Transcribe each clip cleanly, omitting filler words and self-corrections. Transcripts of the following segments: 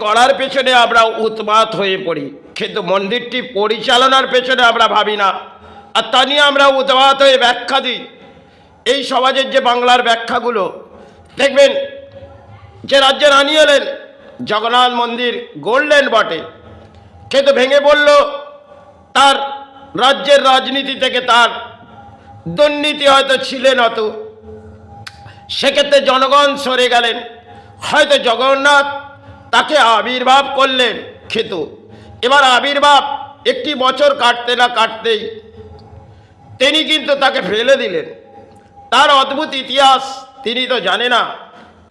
গড়ার পেছনে আমরা উন্মাদ হয়ে পড়ি, কিন্তু মন্দিরটি পরিচালনার পেছনে আমরা ভাবি না, আর তা নিয়ে আমরা উন্মাদ হয়ে ব্যাখ্যা দিই। এই সমাজের যে বাংলার ব্যাখ্যাগুলো দেখবেন, যে রাজ্যে রানী এলেন, জগন্নাথ মন্দির গড়লেন বটে, কিন্তু ভেঙে পড়ল তার রাজ্যের রাজনীতি থেকে, তার দুর্নীতি হয়তো ছিলেন অত, সেক্ষেত্রে জনগণ সরে গেলেন। হয়তো জগন্নাথ তাকে আবির্ভাব করলেন, কিন্তু এবার আবির্ভাব একটি বছর কাটতে না কাটতেই তিনি কিন্তু তাকে ফেলে দিলেন। তার অদ্ভুত ইতিহাস তিনি তো জানে না।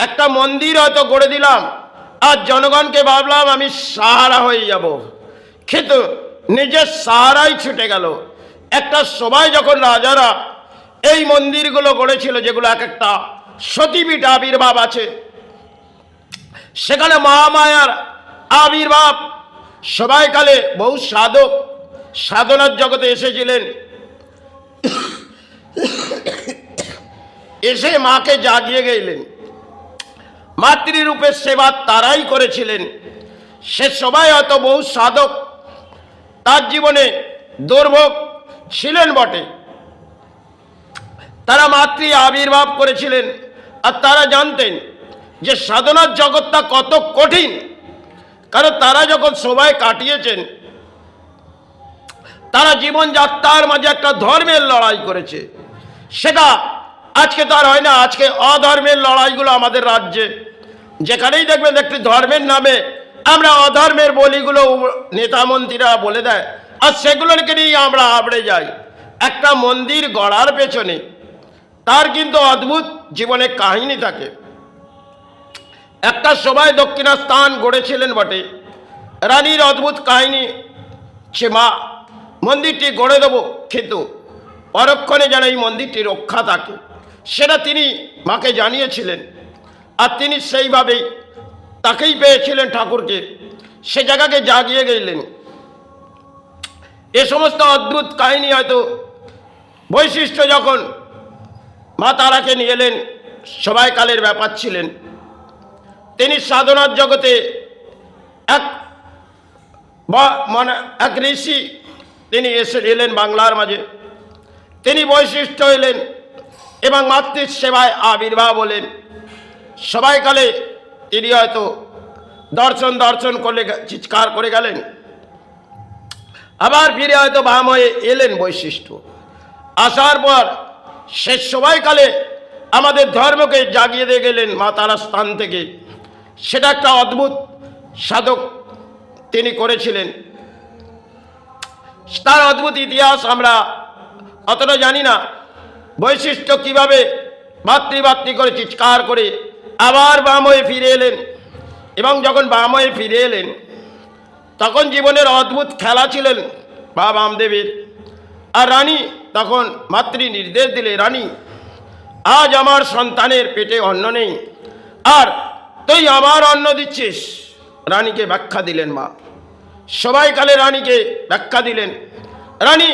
একটা মন্দির হয়তো গড়ে দিলাম, আর জনগণকে ভাবলাম আমি সাহারা হয়ে যাব, কিন্তু নিজের সাহারাই ছুটে গেল। একটা সময় যখন রাজারা এই মন্দিরগুলো গড়েছিল, যেগুলো এক একটা সতীপীঠ আবির্ভাব আছে, সেখানে মহামায়ার আবির্ভাব, সবাইকালে বহু সাধক সাধনার জগতে এসেছিলেন, এসে মাকে জাগিয়ে গেলেন। মাতৃরূপের সেবা তারাই করেছিলেন। সে সবাই হয়তো বহু সাধক, তার জীবনে দুর্ভোগ ছিলেন বটে, তারা মাতৃ আবির্ভাব করেছিলেন, আর তারা জানতেন যে সাধনার জগৎটা কত কঠিন। কারণ তারা যখন সবাই কাটিয়েছেন, তারা জীবনযাত্রার মাঝে একটা ধর্মের লড়াই করেছে। সেটা আজকে তো আর হয় না। আজকে অধর্মের লড়াইগুলো আমাদের রাজ্যে যেখানেই দেখবেন, একটি ধর্মের নামে আমরা অধর্মের বলিগুলো নেতা মন্ত্রীরা বলে দেয়, আর সেগুলোকে নিয়ে আমরা আবড়ে যাই। একটা মন্দির গড়ার পেছনে তার কিন্তু অদ্ভুত জীবনে কাহিনী থাকে। একটা সময় দক্ষিণা স্থান গড়েছিলেন বটে, রানীর অদ্ভুত কাহিনী, সে মা মন্দিরটি গড়ে দেবো, কিন্তু পরক্ষণে যেন এই মন্দিরটি রক্ষা থাকে, সেটা তিনি মাকে জানিয়েছিলেন। আর তিনি সেইভাবেই তাকেই পেয়েছিলেন, ঠাকুরকে, সে জায়গাকে জাগিয়ে গেলেন। এ সমস্ত অদ্ভুত কাহিনী হয়তো বৈশিষ্ট্য যখন মা তারাকে নিয়ে এলেন, সবাইকালের ব্যাপার ছিলেন। তিনি সাধনার জগতে এক ঋষি তিনি এসে এলেন বাংলার মাঝে। তিনি বৈশিষ্ট্য এলেন এবং মাতৃ সেবায় আবির্ভাব হলেন। সবাইকালে তিনি হয়তো দর্শন করলে চিৎকার করে গেলেন, আবার ফিরে হয়তো বাম হয়ে এলেন বৈশিষ্ট্য। আসার পর শেষ সবাইকালে আমাদের ধর্মকে জাগিয়ে দিয়ে গেলেন মা তারা স্থান থেকে। সেটা একটা অদ্ভুত সাধক তিনি করেছিলেন। তার অদ্ভুত ইতিহাস আমরা অতটা জানি না। বৈশিষ্ট্য কিভাবে মাতৃ করে চিৎকার করে আবার বাম হয়ে ফিরে এলেন, এবং যখন বাম হয়ে ফিরে এলেন, তখন জীবনের অদ্ভুত খেলা ছিলেন বাবা বামদেবের। আর রানী তখন মাতৃ নির্দেশ দিলে, রানী আজ আমার সন্তানের পেটে অন্ন নেই, আর তুই আমার অন্ন দিচ্ছিস। রানীকে ব্যাখ্যা দিলেন মা, সবাইকালে রানীকে ব্যাখ্যা দিলেন। রানী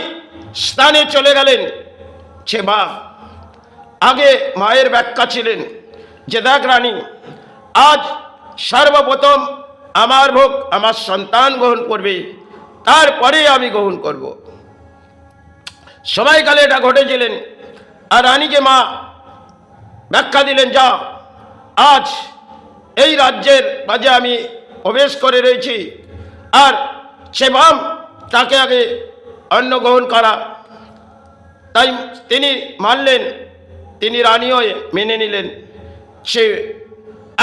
স্থানে চলে গেলেন। সে মা আগে মায়ের ব্যাখ্যা ছিলেন যে, দেখ রানী, আজ সর্বপ্রথম আমার ভোগ আমার সন্তান গ্রহণ করবে, তারপরে আমি গ্রহণ করব। সবাইকালে এটা ঘটেছিলেন। আর রানীকে মা ব্যাখ্যা দিলেন, যা, আজ এই রাজ্যের মাঝে আমি প্রবেশ করে রয়েছি, আর সে বাম তাকে আগে অন্ন গ্রহণ করা। তাই তিনি মানলেন, তিনি রানী হয়ে মেনে নিলেন। সে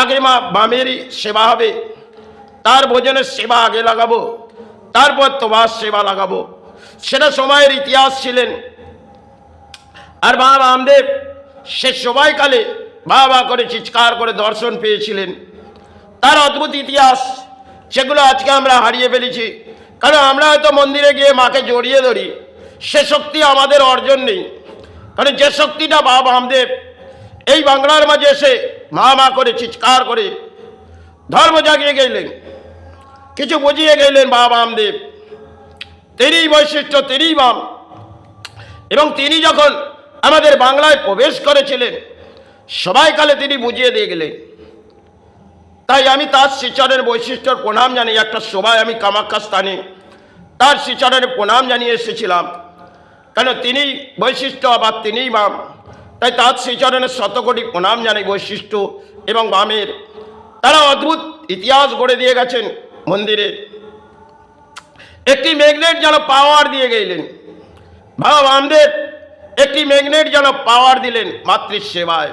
আগে মা বামেরই সেবা হবে, তার ভোজনের সেবা আগে লাগাবো, তারপর তোমার সেবা লাগাবো। সেটা সময়ের ইতিহাস ছিলেন। আর বাবা বামদেব সে সবাইকালে বাবা করে চিৎকার করে দর্শন পেয়েছিলেন। তার অদ্ভুত ইতিহাস, সেগুলো আজকে আমরা হারিয়ে ফেলেছি। কারণ আমরা হয়তো মন্দিরে গিয়ে মাকে জড়িয়ে ধরি, সে শক্তি আমাদের অর্জন নেই। কারণ যে শক্তিটা বাবা বামদেব এই বাংলার মাঝে এসে মা করে চিৎকার করে ধর্ম জাগিয়ে গেলেন, কিছু বুঝিয়ে গেলেন বাবা বামদেব। তিনিই বৈশিষ্ট্য, তিনিই বাম। এবং তিনি যখন আমাদের বাংলায় প্রবেশ করেছিলেন, সবাইকালে তিনি বুঝিয়ে দিয়ে গেলেন। তাই আমি তার শ্রীচরণের বৈশিষ্ট্যর প্রণাম জানিয়ে একটা সভায় আমি কামাখ্যা স্থানে তার শ্রীচরণের প্রণাম জানিয়ে এসেছিলাম, কেন তিনি বৈশিষ্ট্য আবার তিনিই বাম। তাই তার শ্রীচরণের শতকোটি প্রণাম জানাই। বৈশিষ্ট্য এবং বামের তারা অদ্ভুত ইতিহাস গড়ে দিয়ে গেছেন মন্দিরে। একটি ম্যাগনেট যেন পাওয়ার দিয়ে গেলেন বাবা বামদেব, একটি ম্যাগনেট যেন পাওয়ার দিলেন মাতৃ সেবায়।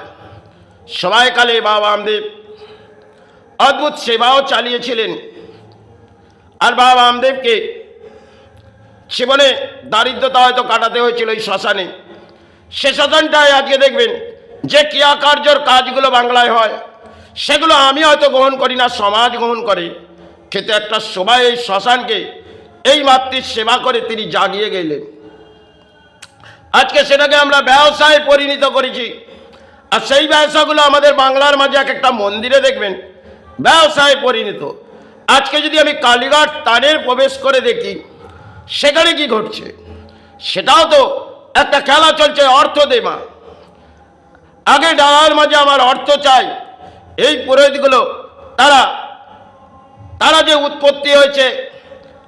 সবাইকালে বাবা বামদেব অদ্ভুত সেবাও চালিয়েছিলেন। আর বাবা বামদেবকে জীবনে দারিদ্রতা হয়তো কাটাতে হয়েছিল এই শ্মশানে। সে শ্মশানটায় আজকে দেখবেন যে ক্রিয়াকার্যর কাজগুলো বাংলায় হয় সেগুলো আমি হয়তো গ্রহণ করি না, সমাজ গ্রহণ করে, কিন্তু একটা সবাই এই শ্মশানকে এই মাতৃ সেবা করে তিনি জাগিয়ে গেলেন। আজকে সেটাকে আমরা ব্যবসায় পরিণত করেছি। আর সেই ব্যবসাগুলো আমাদের বাংলার মাঝে এক একটা মন্দিরে দেখবেন ব্যবসায় পরিণত। আজকে যদি আমি কালীঘাট তারের প্রবেশ করে দেখি সেখানে কি ঘটছে, সেটাও তো একটা খেলা চলছে, অর্থ দে মা। আগে ডালার মাঝে আমার অর্থ চাই। এই পুরোহিতগুলো তারা যে উৎপত্তি হয়েছে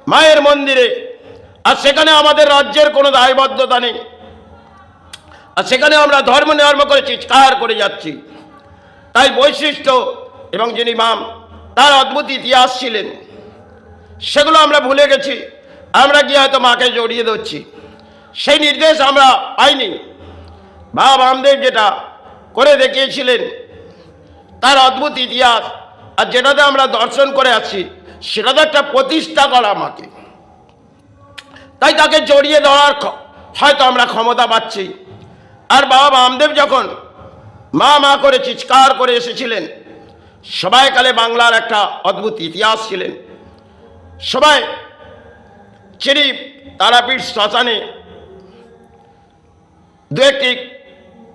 মায়ের মন্দিরে, আর সেখানে আমাদের রাজ্যের কোনো দায়বদ্ধতা নেই, আর সেখানে আমরা ধর্ম করে চিৎকার করে যাচ্ছি। তাই বৈশিষ্ট্য এবং যিনি মাম তার অদ্ভুত ইতিহাস ছিলেন, সেগুলো আমরা ভুলে গেছি। আমরা গিয়ে হয়তো মাকে জড়িয়ে ধরছি, সেই নির্দেশ আমরা পাইনি। বাবা বামদেব যেটা করে দেখিয়েছিলেন তার অদ্ভুত ইতিহাস, আর যেটাতে আমরা দর্শন করে আসছি সেটাতে একটা প্রতিষ্ঠা করা মাকে। তাই তাকে জড়িয়ে ধরার হয়তো আমরা ক্ষমতা পাচ্ছি। আর বাবা বামদেব যখন মা মা করে চিৎকার করে এসেছিলেন, সবাইকালে বাংলার একটা অদ্ভুত ইতিহাস ছিলেন। সবাই চিরি তারাপীঠ শ্মশানে দু একটি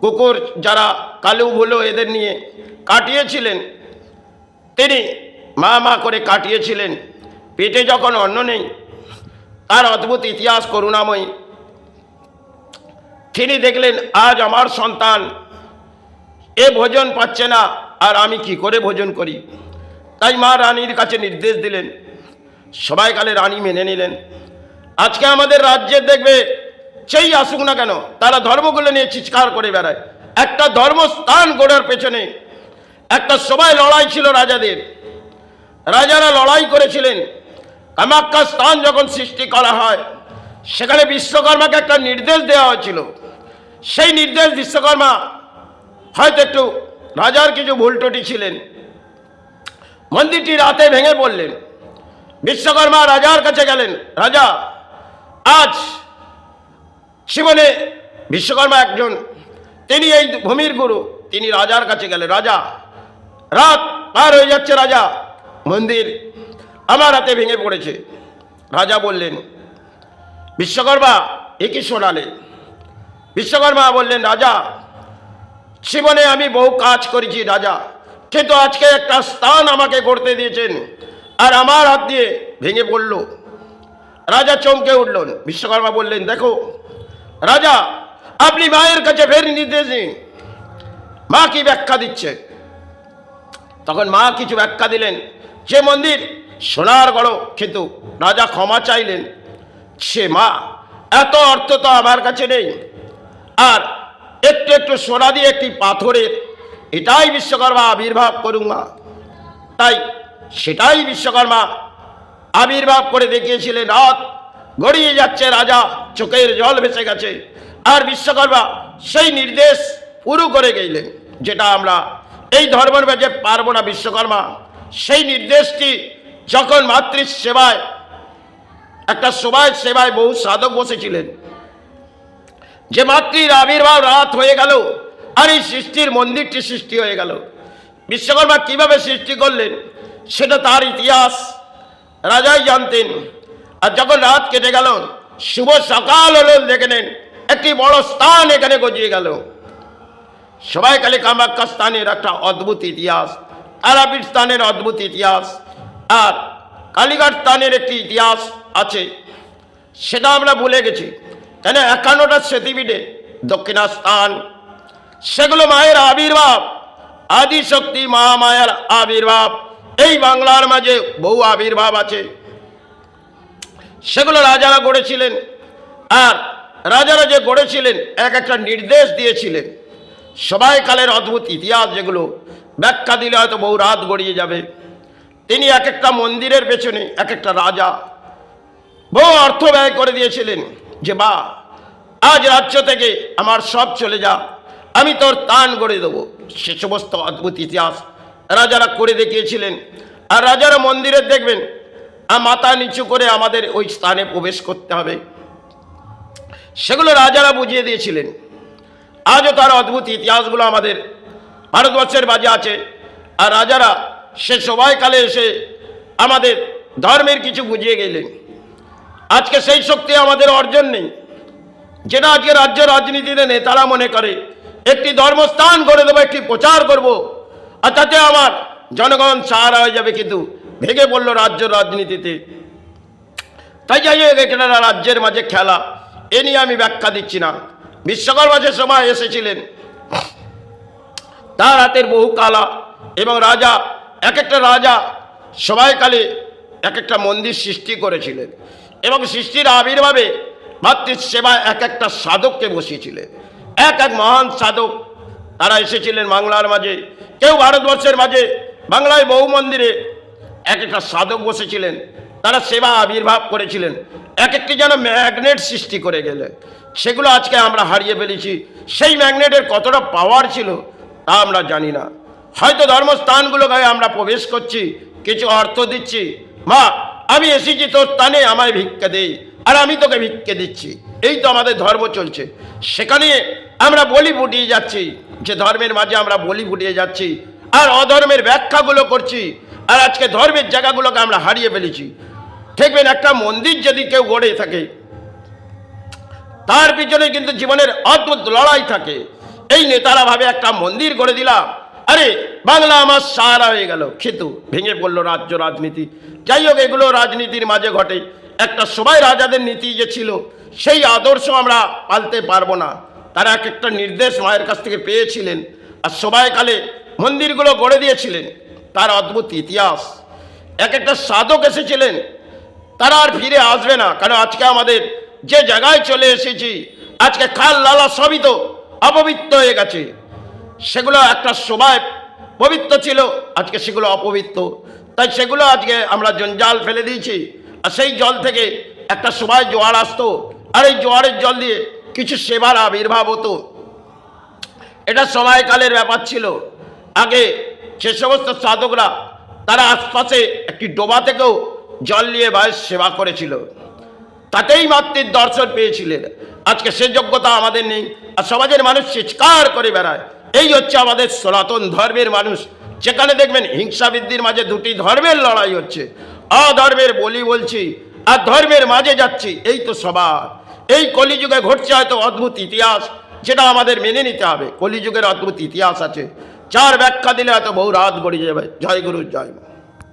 কুকুর যারা কালু ভুলো এদের নিয়ে কাটিয়েছিলেন, তিনি মা মা করে কাটিয়েছিলেন। পেটে যখন অন্ন নেই, তার অদ্ভুত ইতিহাস করুণাময়ী। তিনি দেখলেন আজ আমার সন্তান এ ভোজন পাচ্ছে না, আর আমি কি করে ভোজন করি। তাই মা রানীর কাছে নির্দেশ দিলেন, সবাইকালে রানী মেনে নিলেন। আজকে আমাদের রাজ্যে দেখবে সেই আসুক না কেন, তারা ধর্মগুলো নিয়ে চিৎকার করে বেড়ায়। একটা ধর্মস্থান গড়ার পেছনে একটা সবাই লড়াই ছিল রাজাদের। রাজারা লড়াই করেছিলেন। কামাখ্যা স্থান যখন সৃষ্টি করা হয় সেখানে বিশ্বকর্মাকে একটা নির্দেশ দেওয়া হয়েছিল। সেই নির্দেশ বিশ্বকর্মা হয়তো একটু রাজার কিছু ভুলটুটি ছিলেন, মন্দিরটি রাতে ভেঙে পড়লেন। বিশ্বকর্মা রাজার কাছে গেলেন, রাজা আজ জীবনে বিশ্বকর্মা একজন, তিনি এই ভূমির গুরু, তিনি রাজার কাছে গেলেন। রাজা, রাত পার হয়ে যাচ্ছে, রাজা মন্দির আমার হাতে ভেঙে পড়েছে। রাজা বললেন, বিশ্বকর্মা এ কি শোনালে? বিশ্বকর্মা বললেন, রাজা জীবনে আমি বহু কাজ করেছি রাজা, কিন্তু আজকে একটা স্থান আমাকে গড়তে দিয়েছেন আর আমার হাত দিয়ে ভেঙে পড়ল। রাজা চমকে উঠলেন। বিশ্বকর্মা বললেন, দেখো রাজা, আপনি মায়ের কাছে ফের নির্দেশ দিন, মা কি ব্যাখ্যা দিচ্ছে। তখন মা কিছু ব্যাখ্যা দিলেন। যে মন্দির সোনার গড়, কিন্তু রাজা ক্ষমা চাইলেন, সে মা এত অর্থ তো আমার কাছে নেই, আর একটু একটু সোনা দিয়ে একটি পাথরের, এটাই বিশ্বকর্মা আবির্ভাব করুন মা। তাই সেটাই বিশ্বকর্মা আবির্ভাব করে দেখিয়েছিলেন। রাত গড়িয়ে যাচ্ছে, রাজা চোখের জল ভেসে গেছে, আর বিশ্বকর্মা সেই নির্দেশ পুরো করে গেলেন, যেটা আমরা এই ধর্মের মাঝে পারবো না। বিশ্বকর্মা সেই নির্দেশটি যখন মাতৃ সেবায়, একটা সবাই সেবায় বহু সাধক বসেছিলেন, যে মাতৃর আবির্ভাব রাত হয়ে গেল আর এই সৃষ্টির মন্দিরটি সৃষ্টি হয়ে গেল। বিশ্বকর্মা কিভাবে সৃষ্টি করলেন সেটা তার ইতিহাস রাজাই জানতেন। আর যখন রাত কেটে গেল, শুভ সকাল হলো, দেখে নেন একটি বড় স্থান এখানে গজিয়ে গেল। সবাইকালে কামাখ্যা স্থানের একটা অদ্ভুত ইতিহাস, তারাপীঠ স্থানের অদ্ভুত ইতিহাস, আর কালীঘাট স্থানের একটি ইতিহাস আছে, সেটা আমরা ভুলে গেছি। কেন 51টা স্মৃতিপীঠে দক্ষিণা স্থান, সেগুলো মায়ের আবির্ভাব, আদিশক্তি মহামায়ার আবির্ভাব, এই বাংলার মাঝে বহু আবির্ভাব আছে, সেগুলো রাজারা গড়েছিলেন। আর রাজারা যে গড়েছিলেন এক একটা নির্দেশ দিয়েছিলেন। সবাইকালের অদ্ভুত ইতিহাস যেগুলো ব্যাখ্যা দিলে হয়তো বহু রাত গড়িয়ে যাবে। তিনি এক একটা মন্দিরের পেছনে এক একটা রাজা বহু অর্থ ব্যয় করে দিয়েছিলেন যে বা আজ রাজ্য থেকে আমার সব চলে যা, আমি তোর তান গড়ে দেবো। সে সমস্ত অদ্ভুত ইতিহাস রাজারা করে দেখিয়েছিলেন। আর রাজারা মন্দিরের দেখবেন মাথা নিচু করে আমাদের ওই স্থানে প্রবেশ করতে হবে, সেগুলো রাজারা বুঝিয়ে দিয়েছিলেন। আজও তার অদ্ভুত ইতিহাসগুলো আমাদের ভারতবর্ষের মাঝে আছে। আর রাজারা সে সময়কালে এসে আমাদের ধর্মের কিছু বুঝিয়ে গেলেন। আজকে সেই শক্তি আমাদের অর্জন নেই, যেটা আজকে রাজ্য রাজনীতিতে নেতারা মনে করে একটি ধর্মস্থান গড়ে দেবো, একটি প্রচার করব, আর তাতে আমার জনগণ সাহারা হয়ে যাবে। কিন্তু ভেঙে পড়ল রাজ্য রাজনীতিতে। তাই যাই হোক, এটা রাজ্যের মাঝে খেলা, এ নিয়ে আমি ব্যাখ্যা দিচ্ছি না। বিশ্বকর্মা যে সময় এসেছিলেন, তার হাতের বহু কালা এবং রাজা, এক একটা রাজা সময়কালে এক একটা মন্দির সৃষ্টি করেছিলেন এবং সৃষ্টির আবির্ভাবে মাতৃসেবায় এক একটা সাধককে বসিয়েছিলেন। এক এক মহান সাধক তারা এসেছিলেন বাংলার মাঝে, কেউ ভারতবর্ষের মাঝে। বাংলায় বহু মন্দিরে এক একটা সাধক বসেছিলেন, তারা সেবা আবির্ভাব করেছিলেন। এক একটি যেন ম্যাগনেট সৃষ্টি করে গেলে, সেগুলো আজকে আমরা হারিয়ে ফেলেছি। সেই ম্যাগনেটের কতটা পাওয়ার ছিল তা আমরা জানি না। হয়তো ধর্মস্থানগুলো গায়ে আমরা প্রবেশ করছি, কিছু অর্থ দিচ্ছি, মা আমি এসেছি তোর স্থানে, আমায় ভিক্ষা দেই, আর আমি তোকে ভিক্ষে দিচ্ছি। এই তো আমাদের ধর্ম চলছে। সেখানে আমরা বলি ফুটিয়ে যাচ্ছি, যে ধর্মের মাঝে আমরা বলি ফুটিয়ে যাচ্ছি আর অধর্মের ব্যাখ্যাগুলো করছি। আর আজকে ধর্মের জায়গাগুলোকে আমরা হারিয়ে ফেলেছি। দেখবেন একটা মন্দির যদি কেউ গড়ে থাকে, তার পিছনে কিন্তু জীবনের অদ্ভুত লড়াই থাকে। এই নেতারা ভাবে একটা মন্দির গড়ে দিলাম, আরে বাংলা আমার সাহারা হয়ে গেল, কিন্তু ভেঙে পড়লো রাজ্য রাজনীতি। যাই হোক, এগুলো রাজনীতির মাঝে ঘটে। একটা সময় রাজাদের নীতি যে ছিল, সেই আদর্শ আমরা পালতে পারবো না। তারা এক একটা নির্দেশ মায়ের কাছ থেকে পেয়েছিলেন, আর সময়কালে মন্দিরগুলো গড়ে দিয়েছিলেন। তার অদ্ভুত ইতিহাস, এক একটা সাধক এসেছিলেন, তারা আর ফিরে আসবে না। কারণ আজকে আমাদের যে জায়গায় চলে এসেছি, আজকে খাল লালা সবই তো অপবিত্র হয়ে গেছে। সেগুলো একটা সময় পবিত্র ছিল, আজকে সেগুলো অপবিত্র। তাই সেগুলো আজকে আমরা জঞ্জাল ফেলে দিয়েছি। আর সেই জল থেকে একটা সময় জোয়ার আসতো, আর এই জোয়ারের জল দিয়ে কিছু সেবার আবির্ভাব হতো। এটা সময়কালের ব্যাপার ছিল। আগে সে সমস্ত সাধকরা তারা আশপাশে একটি ডোবা থেকেও জল নিয়ে মায়ের সেবা করেছিল, তাতেই মাতৃর দর্শন পেয়েছিলেন। আজকে সে যোগ্যতা আমাদের নেই, আর সমাজের মানুষ চিৎকার করে বেড়ায়। এই হচ্ছে আমাদের সনাতন ধর্মের মানুষ, যেখানে দেখবেন হিংসা বৃদ্ধির মাঝে দুটি ধর্মের লড়াই হচ্ছে। অধর্মের বলি বলছি আর ধর্মের মাঝে যাচ্ছি, এই তো সবার। এই কলিযুগে ঘটছে হয়তো অদ্ভুত ইতিহাস, যেটা আমাদের মেনে নিতে হবে। কলিযুগের অদ্ভুত ইতিহাস আছে, যার ব্যাখ্যা দিলে হয়তো বহু রাত গড়িয়ে যাবে। জয় গুরু, জয় মা।